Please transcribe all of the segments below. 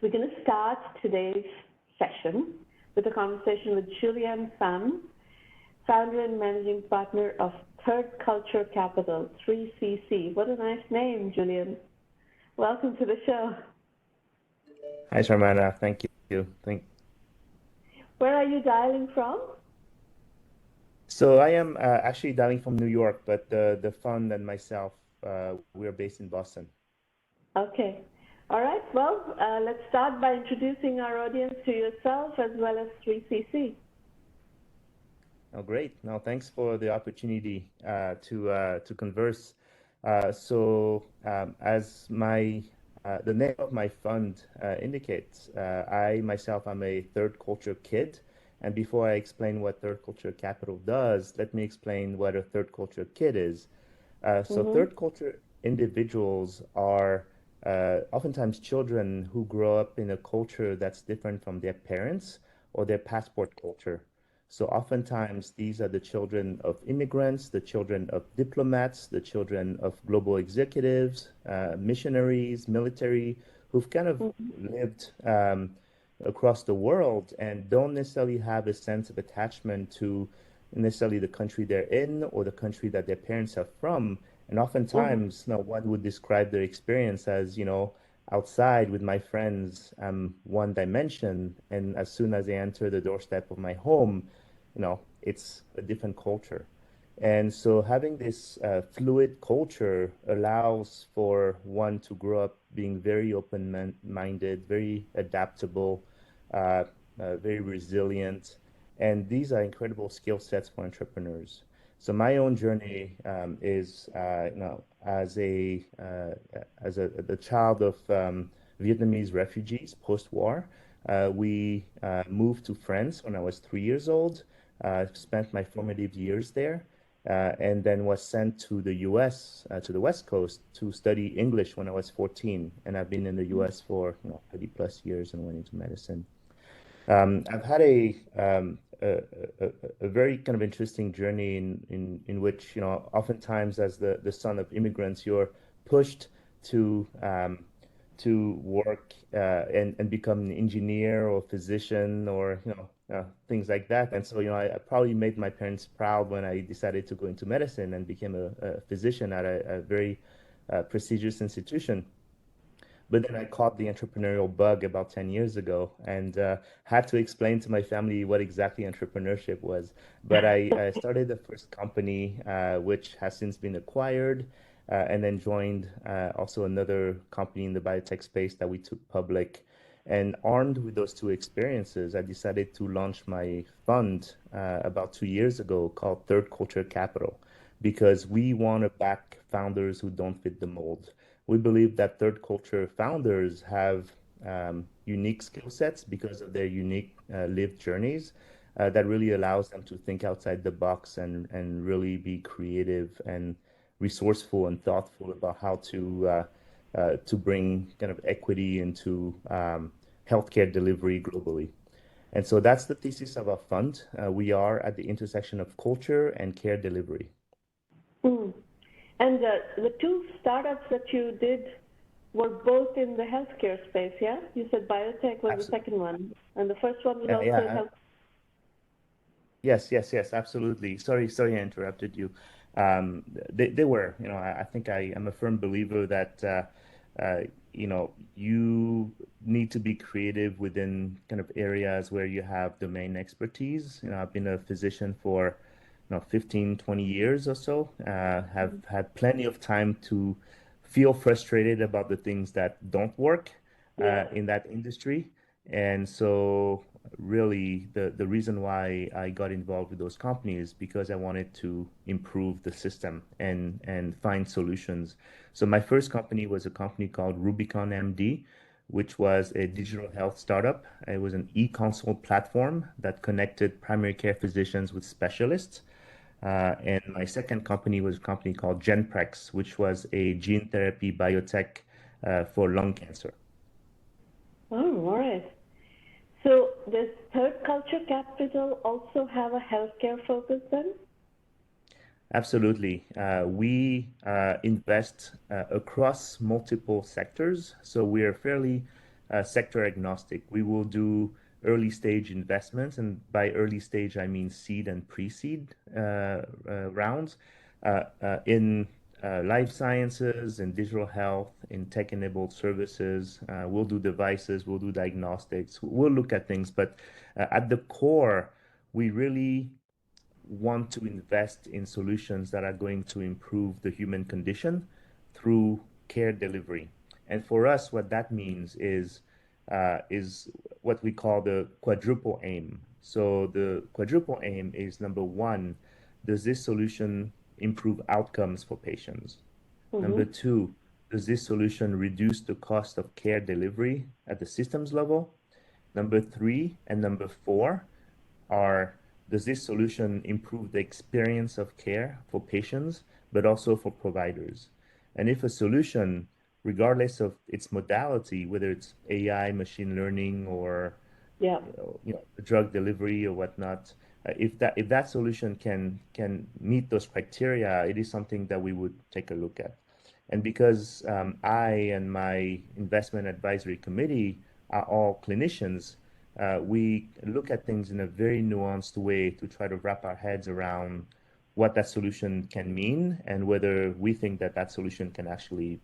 We're going to start today's session with a conversation with Julien Pham, founder and managing partner of Third Culture Capital, 3CC. What a nice name, Julien. Welcome to the show. Hi, Sharmana. Thank you. Where are you dialing from? So I am actually dialing from New York, but the fund and myself, we're based in Boston. Okay. All right. Well, let's start by introducing our audience to yourself as well as 3CC. Oh, great. No, thanks for the opportunity to converse. As the name of my fund indicates, I myself am a third culture kid. And before I explain what third culture capital does, let me explain what a third culture kid is. Third culture individuals are oftentimes children who grow up in a culture that's different from their parents or their passport culture. So oftentimes these are the children of immigrants, the children of diplomats, the children of global executives, missionaries, military, who've kind of lived across the world and don't necessarily have a sense of attachment to necessarily the country they're in or the country that their parents are from. And oftentimes, one would describe their experience as, outside with my friends, I'm one dimension. And as soon as they enter the doorstep of my home, it's a different culture. And so having this fluid culture allows for one to grow up being very open-minded, very adaptable, very resilient. And these are incredible skill sets for entrepreneurs. So my own journey is, as the child of Vietnamese refugees post-war, we moved to France when I was 3 years old. Spent my formative years there, and then was sent to the U.S. To the West Coast to study English when I was 14. And I've been in the U.S. for 30 plus years and went into medicine. I've had a very kind of interesting journey in which, oftentimes as the son of immigrants, you're pushed to work and become an engineer or physician or, things like that. And so, I probably made my parents proud when I decided to go into medicine and became a physician at a very prestigious institution. But then I caught the entrepreneurial bug about 10 years ago and had to explain to my family what exactly entrepreneurship was. But I started the first company, which has since been acquired, and then joined also another company in the biotech space that we took public. And armed with those two experiences, I decided to launch my fund about 2 years ago called Third Culture Capital, because we want to back founders who don't fit the mold. We believe that third culture founders have unique skill sets because of their unique lived journeys that really allows them to think outside the box and really be creative and resourceful and thoughtful about how to bring kind of equity into healthcare delivery globally. And so that's the thesis of our fund. We are at the intersection of culture and care delivery. Mm. And the two startups that you did were both in the healthcare space, yeah? You said biotech was the second one, and the first one was also health. Yes, absolutely. Sorry, I interrupted you. They were, I think I am a firm believer that, you need to be creative within kind of areas where you have domain expertise. I've been a physician for 15, 20 years or so, have had plenty of time to feel frustrated about the things that don't work in that industry. And so really the reason why I got involved with those companies because I wanted to improve the system and find solutions. So my first company was a company called Rubicon MD, which was a digital health startup. It was an e-consult platform that connected primary care physicians with specialists. And my second company was a company called Genprex, which was a gene therapy biotech for lung cancer. Oh, all right. So does Third Culture Capital also have a healthcare focus then? Absolutely. We invest across multiple sectors. So we are fairly sector agnostic. We will do early stage investments, and by early stage, I mean seed and pre-seed rounds in life sciences, in digital health, in tech-enabled services. We'll do devices, we'll do diagnostics, we'll look at things, but at the core, we really want to invest in solutions that are going to improve the human condition through care delivery. And for us, what that means is what we call the quadruple aim. So the quadruple aim is number one, does this solution improve outcomes for patients? Number two, does this solution reduce the cost of care delivery at the systems level? Number three and number four are, does this solution improve the experience of care for patients, but also for providers? And if a solution, regardless of its modality, whether it's AI, machine learning, or Yeah. drug delivery or whatnot, if that solution can meet those criteria, it is something that we would take a look at. And because I and my investment advisory committee are all clinicians, we look at things in a very nuanced way to try to wrap our heads around what that solution can mean and whether we think that that solution can actually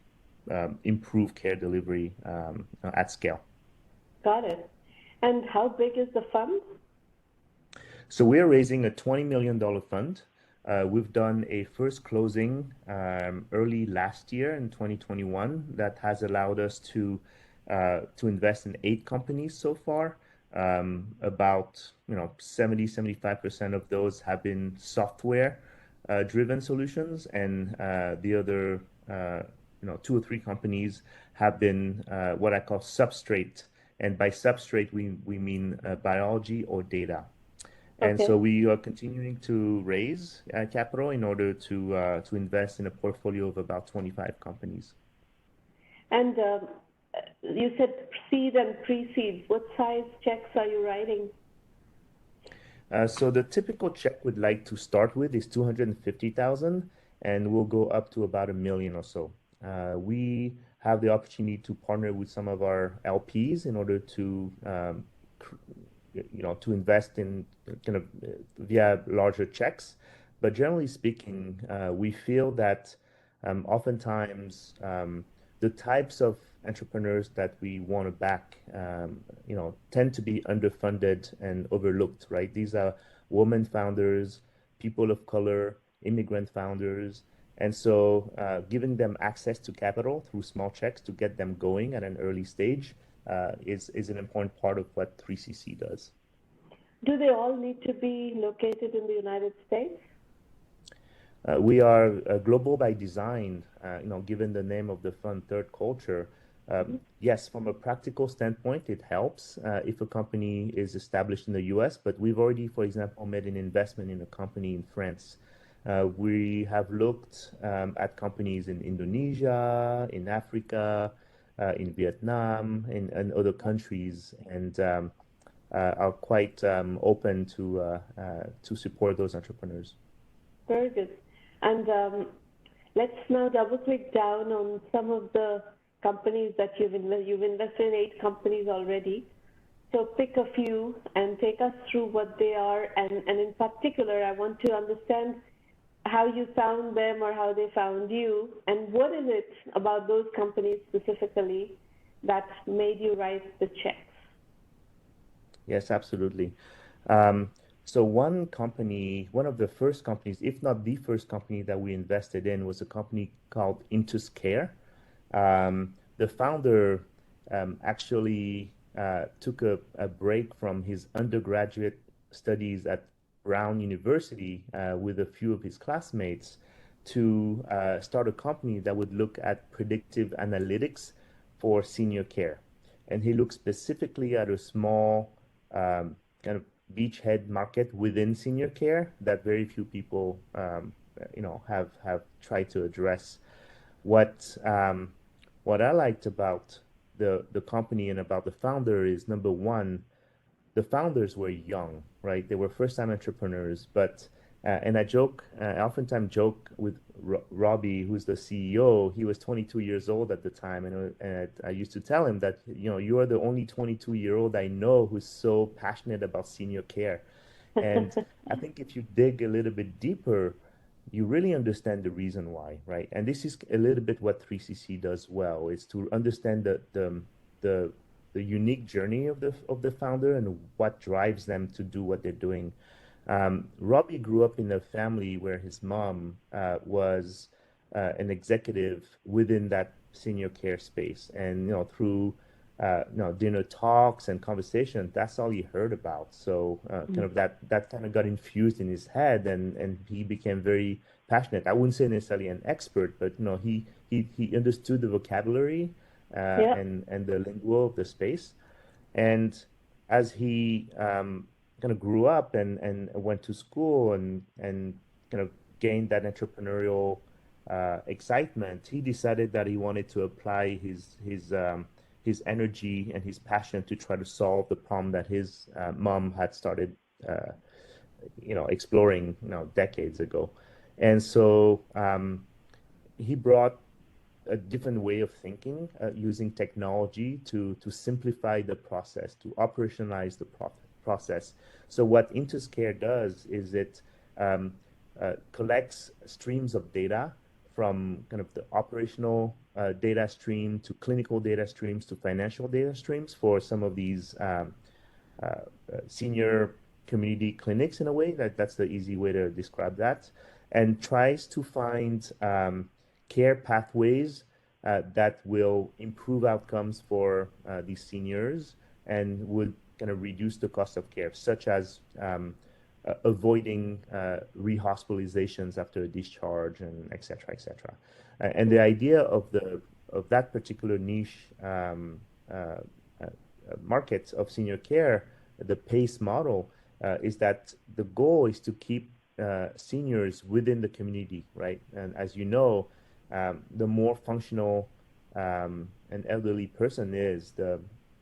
improve care delivery at scale. Got it. And how big is the fund? So we're raising a $20 million fund. We've done a first closing early last year in 2021 that has allowed us to invest in 8 companies so far. About 70-75% of those have been software driven solutions, and the other 2 or 3 companies have been what I call substrate, and by substrate we mean biology or data. And so Okay. we are continuing to raise capital in order to invest in a portfolio of about 25 companies. And you said seed and pre-seed. What size checks are you writing? So the typical check we'd like to start with is 250,000, and we'll go up to about 1 million or so. We have the opportunity to partner with some of our LPs in order to to invest in kind of via larger checks. But generally speaking, we feel that oftentimes the types of entrepreneurs that we want to back, tend to be underfunded and overlooked, right? These are women founders, people of color, immigrant founders. And so giving them access to capital through small checks to get them going at an early stage is an important part of what 3CC does. Do they all need to be located in the United States? We are global by design, given the name of the fund, Third Culture. Yes, from a practical standpoint, it helps if a company is established in the US, but we've already, for example, made an investment in a company in France. We have looked at companies in Indonesia, in Africa, in Vietnam, and other countries, and are quite open to support those entrepreneurs. Very good. And let's now double click down on some of the companies that you've invested in 8 companies already. So pick a few and take us through what they are. And in particular, I want to understand how you found them or how they found you. And what is it about those companies specifically that made you write the checks? Yes, absolutely. So one company, one of the first companies, if not the first company that we invested in, was a company called Intus Care. The founder actually took a break from his undergraduate studies at Brown University with a few of his classmates to start a company that would look at predictive analytics for senior care. And he looked specifically at a small kind of beachhead market within senior care that very few people, have tried to address. What I liked about the company and about the founder is, number one, the founders were young, right? They were first-time entrepreneurs, but And I oftentimes joke with Robbie, who's the CEO. He was 22 years old at the time, and I used to tell him that, you are the only 22-year-old I know who's so passionate about senior care. And I think if you dig a little bit deeper, you really understand the reason why, right? And this is a little bit what 3CC does well, is to understand the the unique journey of the founder and what drives them to do what they're doing. Robbie grew up in a family where his mom was an executive within that senior care space, and through dinner talks and conversation, that's all he heard about. So kind of that kind of got infused in his head, and he became very passionate. I wouldn't say necessarily an expert, but he understood the vocabulary Yeah. and the lingo of the space. And as he kind of grew up and went to school and kind of gained that entrepreneurial excitement, he decided that he wanted to apply his energy and his passion to try to solve the problem that his mom had started, uh, exploring, decades ago. And so he brought a different way of thinking, using technology to simplify the process, to operationalize the process. So what Interscare does is it collects streams of data from kind of the operational data stream to clinical data streams to financial data streams for some of these senior community clinics, in a way. That's the easy way to describe that, and tries to find care pathways that will improve outcomes for these seniors and would kind of reduce the cost of care, such as avoiding rehospitalizations after a discharge, and et cetera, et cetera. And the idea of that particular niche market of senior care, the PACE model, is that the goal is to keep seniors within the community, right? And as you know, the more functional an elderly person is,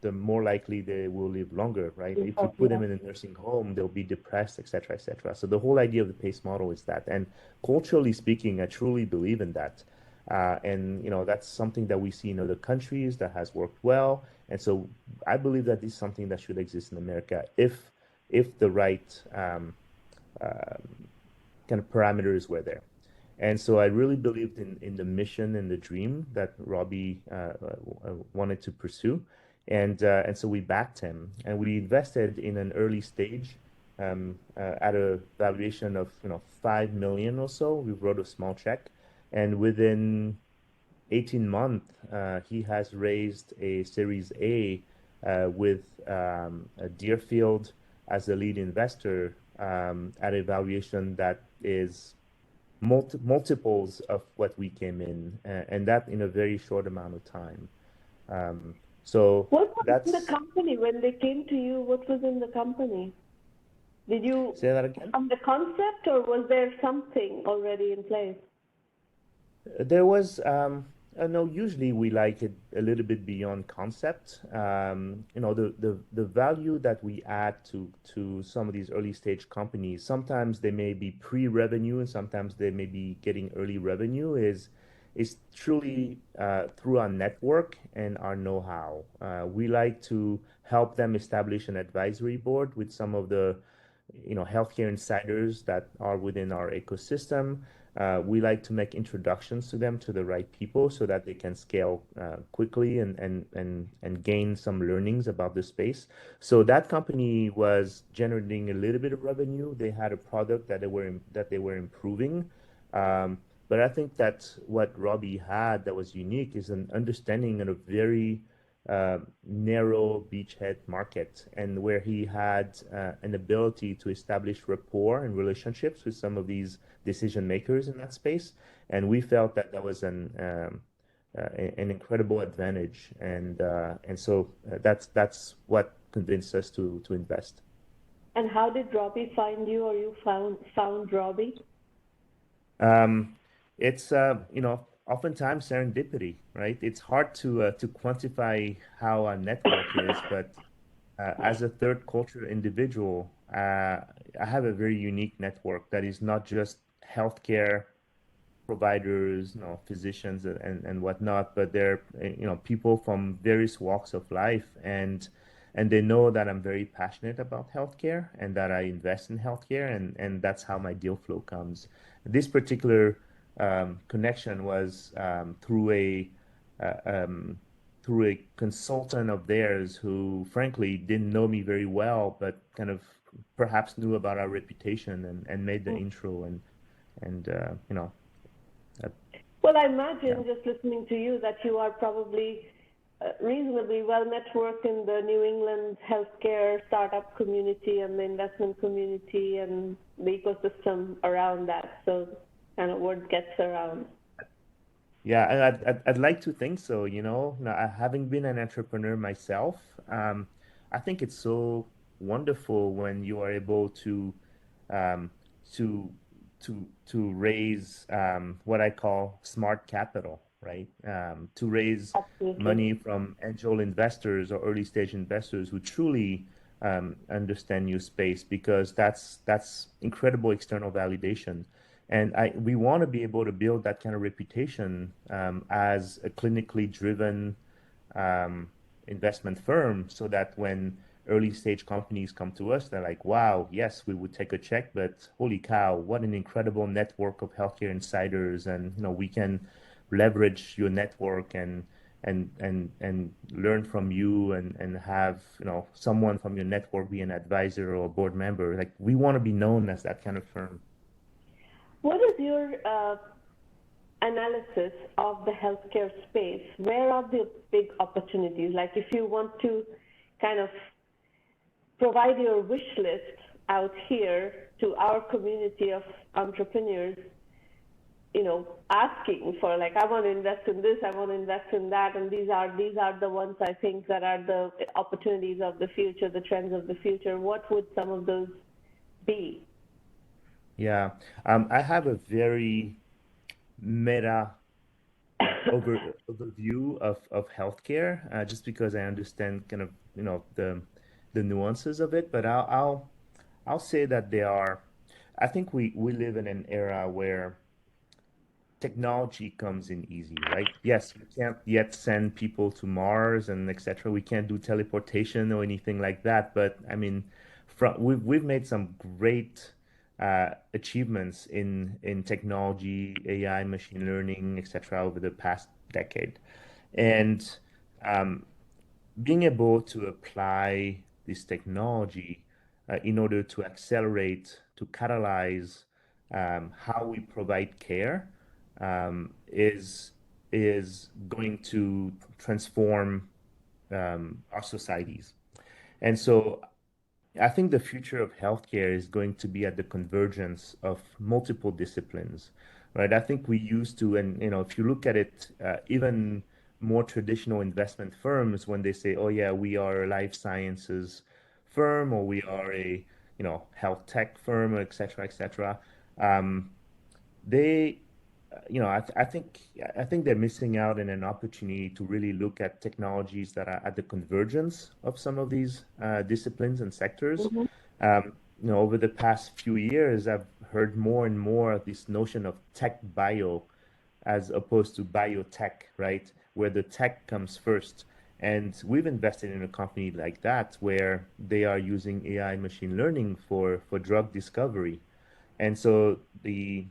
the more likely they will live longer, right? If you Oh, put yeah. them in a nursing home, they'll be depressed, et cetera, et cetera. So the whole idea of the PACE model is that. And culturally speaking, I truly believe in that. And that's something that we see in other countries that has worked well. And so I believe that this is something that should exist in America if the right kind of parameters were there. And so I really believed in the mission and the dream that Robbie wanted to pursue. And so we backed him, and we invested in an early stage at a valuation of 5 million or so. We wrote a small check, and within 18 months, he has raised a Series A with Deerfield as the lead investor, at a valuation that is multiples of what we came in, and that in a very short amount of time. So What was in the that's company when they came to you? What was in the company? Did you Say that again. the concept, or was there something already in place? There was, no, usually we like it a little bit beyond concept. The value that we add to some of these early stage companies, sometimes they may be pre-revenue and sometimes they may be getting early revenue, is truly through our network and our know-how. We like to help them establish an advisory board with some of the healthcare insiders that are within our ecosystem. We like to make introductions to them to the right people so that they can scale quickly and gain some learnings about the space. So that company was generating a little bit of revenue. They had a product that they were improving. But I think that what Robbie had that was unique is an understanding of a very narrow beachhead market, and where he had an ability to establish rapport and relationships with some of these decision makers in that space. And we felt that that was an incredible advantage, and so that's what convinced us to invest. And how did Robbie find you, or you found Robbie? Um, it's oftentimes serendipity, right? It's hard to quantify how our network is, but as a third culture individual, I have a very unique network that is not just healthcare providers, physicians and whatnot, but they're, people from various walks of life, and they know that I'm very passionate about healthcare and that I invest in healthcare, and that's how my deal flow comes. This particular connection was uh, um, through a consultant of theirs who, frankly, didn't know me very well, but kind of perhaps knew about our reputation and made the intro and uh, Well, I yeah. imagine just listening to you that you are probably reasonably well networked in the New England healthcare startup community and the investment community and the ecosystem around that. So kind of word gets around. Yeah, and I'd like to think so, Now, having been an entrepreneur myself, I think it's so wonderful when you are able um, to to raise what I call smart capital, right? To raise Absolutely. money from angel investors or early stage investors who truly understand your space, because that's incredible external validation. And we want to be able to build that kind of reputation as a clinically driven um, investment firm, so that when early stage companies come to us, they're like, wow, yes, we would take a check, but holy cow, what an incredible network of healthcare insiders. And, we can leverage your network and learn from you and have, someone from your network be an advisor or a board member. Like, we want to be known as that kind of firm. What is your analysis of the healthcare space? Where are the big opportunities? Like if you want to kind of provide your wish list out here to our community of entrepreneurs, asking for like, I want to invest in this, I want to invest in that, and these are the ones I think that are the opportunities of the future, the trends of the future. What would some of those be? Yeah. I have a very meta overview of healthcare, just because I understand kind of, the nuances of it. But I'll say that I think we live in an era where technology comes in easy, right? Yes, we can't yet send people to Mars and etc. We can't do teleportation or anything like that. But I mean, we've made some great achievements in technology, AI, machine learning, etc. over the past decade, and um, being able to apply this technology in order to accelerate, to catalyze how we provide care is going to transform our societies. And so I think the future of healthcare is going to be at the convergence of multiple disciplines, right? I think we used to, and if you look at it, even more traditional investment firms, when they say, "Oh yeah, we are a life sciences firm," or "We are a, health tech firm," et cetera, et cetera, they I think they're missing out on an opportunity to really look at technologies that are at the convergence of some of these disciplines and sectors. Mhm. Over the past few years, I've heard more and more of this notion of tech bio as opposed to biotech, right? Where the tech comes first. And we've invested in a company like that where they are using AI machine learning for drug discovery. And so the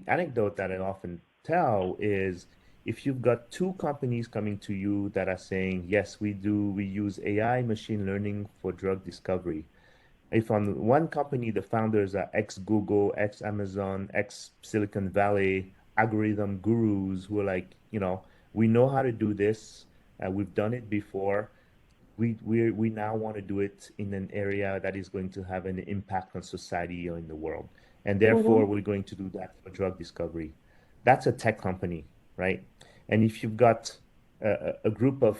anecdote that I often tell is, if you've got two companies coming to you that are saying, yes, we use AI machine learning for drug discovery. If on one company, the founders are ex-Google, ex-Amazon, ex-Silicon Valley algorithm gurus who are like, we know how to do this. We've done it before. We now want to do it in an area that is going to have an impact on society or in the world. And therefore, Mhm. we're going to do that for drug discovery. That's a tech company, right? And if you've got a group of,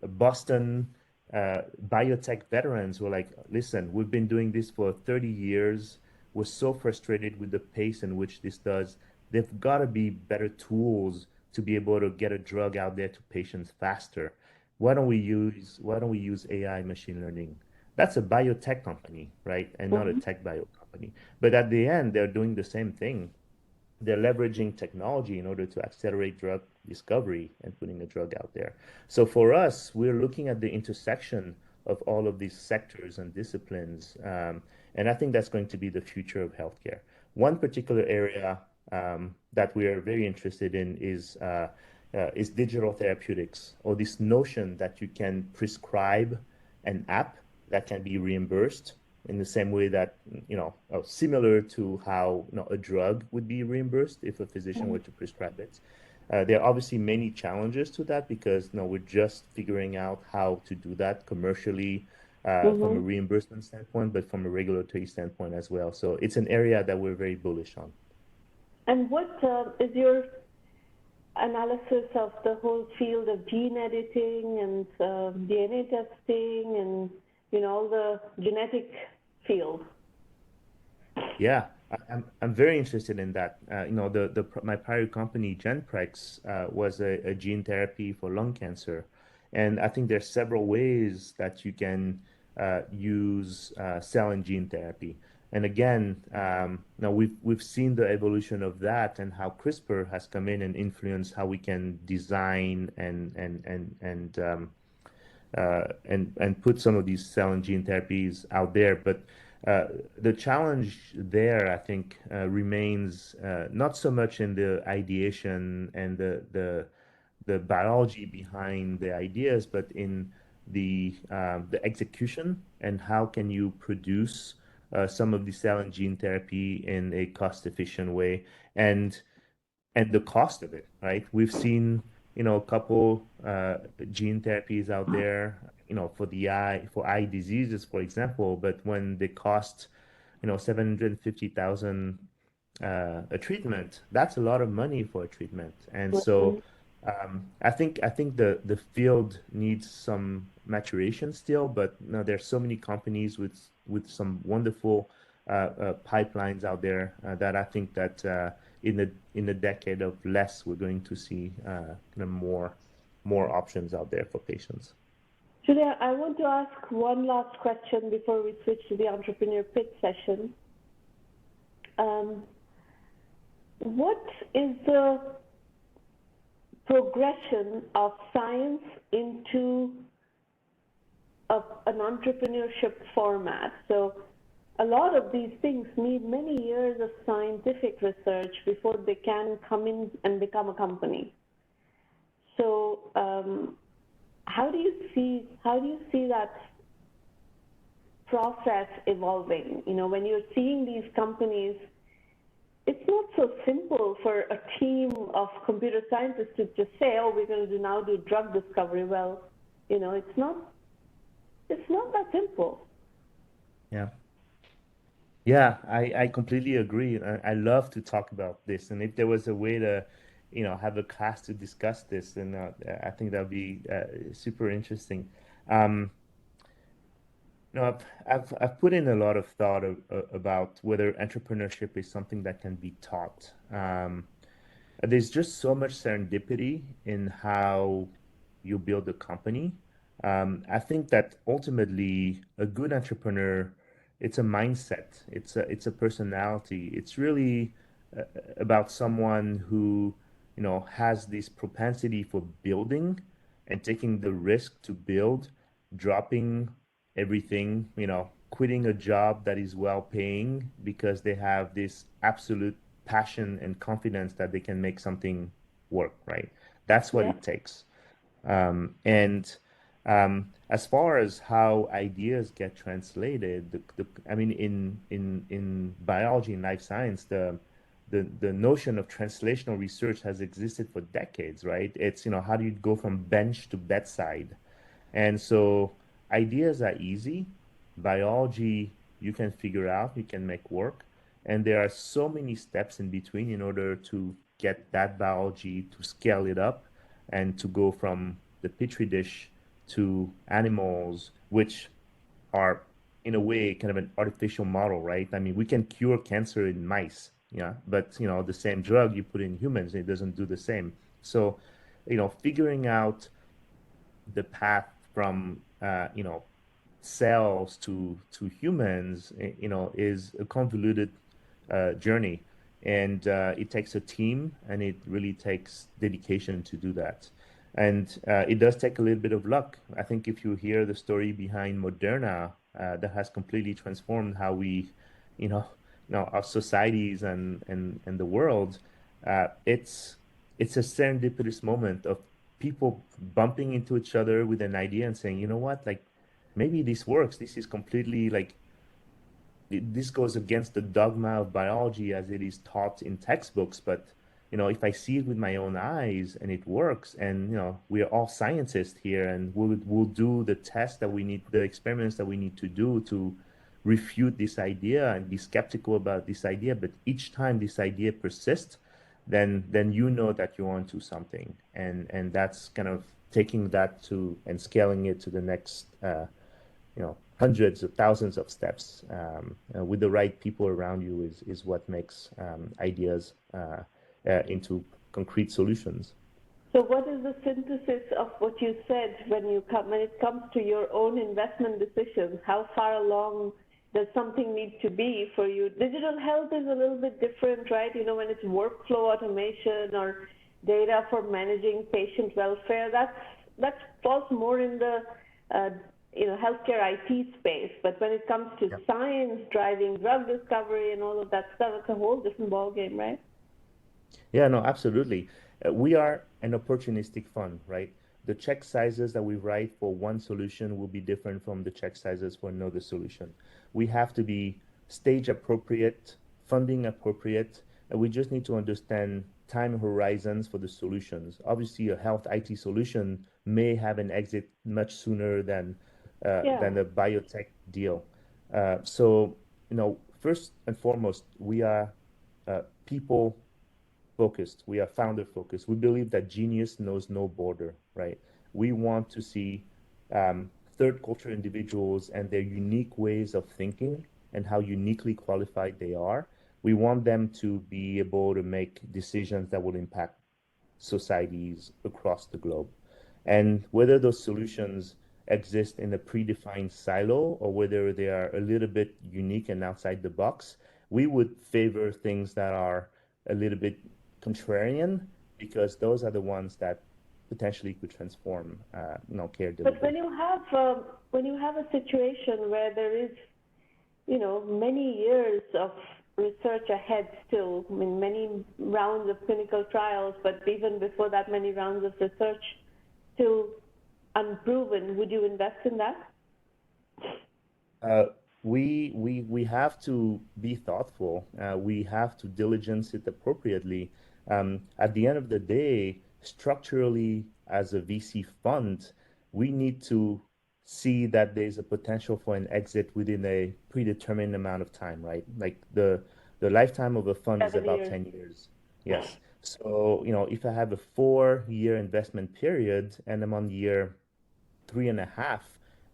Boston biotech veterans who are like, listen, we've been doing this for 30 years. We're so frustrated with the pace in which this does. There've got to be better tools to be able to get a drug out there to patients faster. Why don't we use AI machine learning? That's a biotech company, right? And not a Mm-hmm. tech bio company. But at the end, they're doing the same thing. They're leveraging technology in order to accelerate drug discovery and putting a drug out there. So for us, we're looking at the intersection of all of these sectors and disciplines. And I think that's going to be the future of healthcare. One particular area that we are very interested in is digital therapeutics, or this notion that you can prescribe an app that can be reimbursed in the same way that, similar to how, a drug would be reimbursed if a physician were to prescribe it. There are obviously many challenges to that because, we're just figuring out how to do that commercially, from a Mm-hmm. reimbursement standpoint, but from a regulatory standpoint as well. So it's an area that we're very bullish on. And what is your analysis of the whole field of gene editing and DNA testing and all the genetic field? Yeah, I'm very interested in that. My prior company, Genprex, was a gene therapy for lung cancer, and I think there's several ways that you can use cell and gene therapy. And again, now we've seen the evolution of that and how CRISPR has come in and influenced how we can design and put some of these cell and gene therapies out there. But the challenge there, I think, remains not so much in the ideation and the biology behind the ideas, but in the execution and how can you produce some of the cell and gene therapy in a cost-efficient way. And the cost of it, right? We've seen, a couple gene therapies out there, for eye diseases, for example, but when they cost, 750,000 a treatment, that's a lot of money for a treatment. And Mm-hmm. so I think the field needs some maturation still, but there's so many companies with some wonderful pipelines out there that I think that in a decade of less, we're going to see more options out there for patients. Julia, I want to ask one last question before we switch to the entrepreneur pitch session. Um, what is the progression of science into an entrepreneurship format? So a lot of these things need many years of scientific research before they can come in and become a company. So how do you see that process evolving? When you're seeing these companies, it's not so simple for a team of computer scientists to just say, "Oh, we're going to now do drug discovery." Well, it's not that simple. Yeah. Yeah, I completely agree. I love to talk about this. And if there was a way to, have a class to discuss this, then I think that would be super interesting. Um, I've put in a lot of thought about whether entrepreneurship is something that can be taught. There's just so much serendipity in how you build a company. I think that ultimately a good entrepreneur, it's a mindset, it's a personality. It's really uh, about someone who, has this propensity for building and taking the risk to build, dropping everything, quitting a job that is well paying because they have this absolute passion and confidence that they can make something work, right? That's what Yeah. it takes. And as far as how ideas get translated, I mean, in biology and life science, the notion of translational research has existed for decades, right? It's, how do you go from bench to bedside? And so ideas are easy. Biology, you can figure out, you can make work. And there are so many steps in between in order to get that biology to scale it up and to go from the petri dish to animals, which are in a way kind of an artificial model, right? I mean, we can cure cancer in mice, yeah, but the same drug you put in humans, it doesn't do the same. So, figuring out the path from cells to humans, is a convoluted journey, and it takes a team, and it really takes dedication to do that. And it does take a little bit of luck. I think if you hear the story behind Moderna, that has completely transformed how we, you know, our societies and the world. It's a serendipitous moment of people bumping into each other with an idea and saying, you know what, like maybe this works. This is completely like this goes against the dogma of biology as it is taught in textbooks. But if I see it with my own eyes and it works, and we are all scientists here, and we'll do the tests that we need, the experiments that we need to do to refute this idea and be skeptical about this idea. But each time this idea persists, then you know that you're onto something, and that's kind of taking that to and scaling it to the next hundreds of thousands of steps with the right people around you is what makes ideas into concrete solutions. So what is the synthesis of what you said when it comes to your own investment decisions? How far along does something need to be for you? Digital health is a little bit different, right? When it's workflow automation or data for managing patient welfare, that falls more in the healthcare IT space. But when it comes to science driving drug discovery and all of that stuff, it's a whole different ballgame, right? Yeah, no, absolutely. We are an opportunistic fund, right? The check sizes that we write for one solution will be different from the check sizes for another solution. We have to be stage appropriate, funding appropriate, and we just need to understand time horizons for the solutions. Obviously, a health IT solution may have an exit much sooner than a biotech deal. So, first and foremost, we are people focused. We are founder focused. We believe that genius knows no border, right? We want to see third culture individuals and their unique ways of thinking and how uniquely qualified they are. We want them to be able to make decisions that will impact societies across the globe. And whether those solutions exist in a predefined silo or whether they are a little bit unique and outside the box, we would favor things that are a little bit contrarian, because those are the ones that potentially could transform care delivery. But when you have a situation where there is many years of research ahead still, I mean many rounds of clinical trials, but even before that many rounds of research still unproven, would you invest in that? We have to be thoughtful. We have to diligence it appropriately. At the end of the day, structurally, as a VC fund, we need to see that there's a potential for an exit within a predetermined amount of time, right? Like the lifetime of a fund is about 10 years. Yes. So, if I have a 4-year investment period and I'm on year 3.5,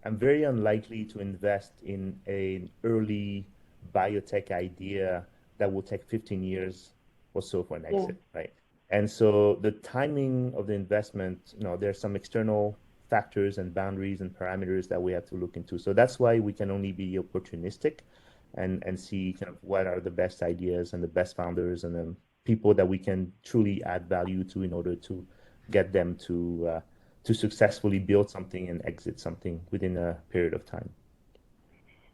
I'm very unlikely to invest in an early biotech idea that will take 15 years or so for an exit, right? And so the timing of the investment, there's some external factors and boundaries and parameters that we have to look into. So that's why we can only be opportunistic and see kind of what are the best ideas and the best founders and then people that we can truly add value to in order to get them to successfully build something and exit something within a period of time.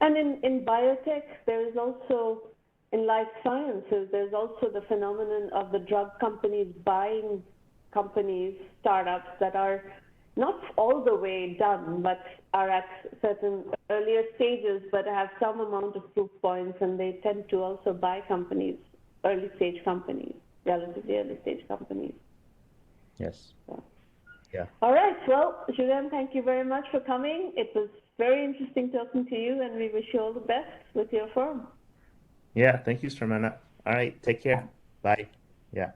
And in biotech, there is also, in life sciences, there's also the phenomenon of the drug companies buying companies, startups that are not all the way done, but are at certain earlier stages, but have some amount of proof points, and they tend to also buy companies, early stage companies, relatively early stage companies. Yes. So. Yeah. All right. Well, Julien, thank you very much for coming. It was very interesting talking to you, and we wish you all the best with your firm. Yeah. Thank you, Sharmana. All right. Take care. Bye. Yeah.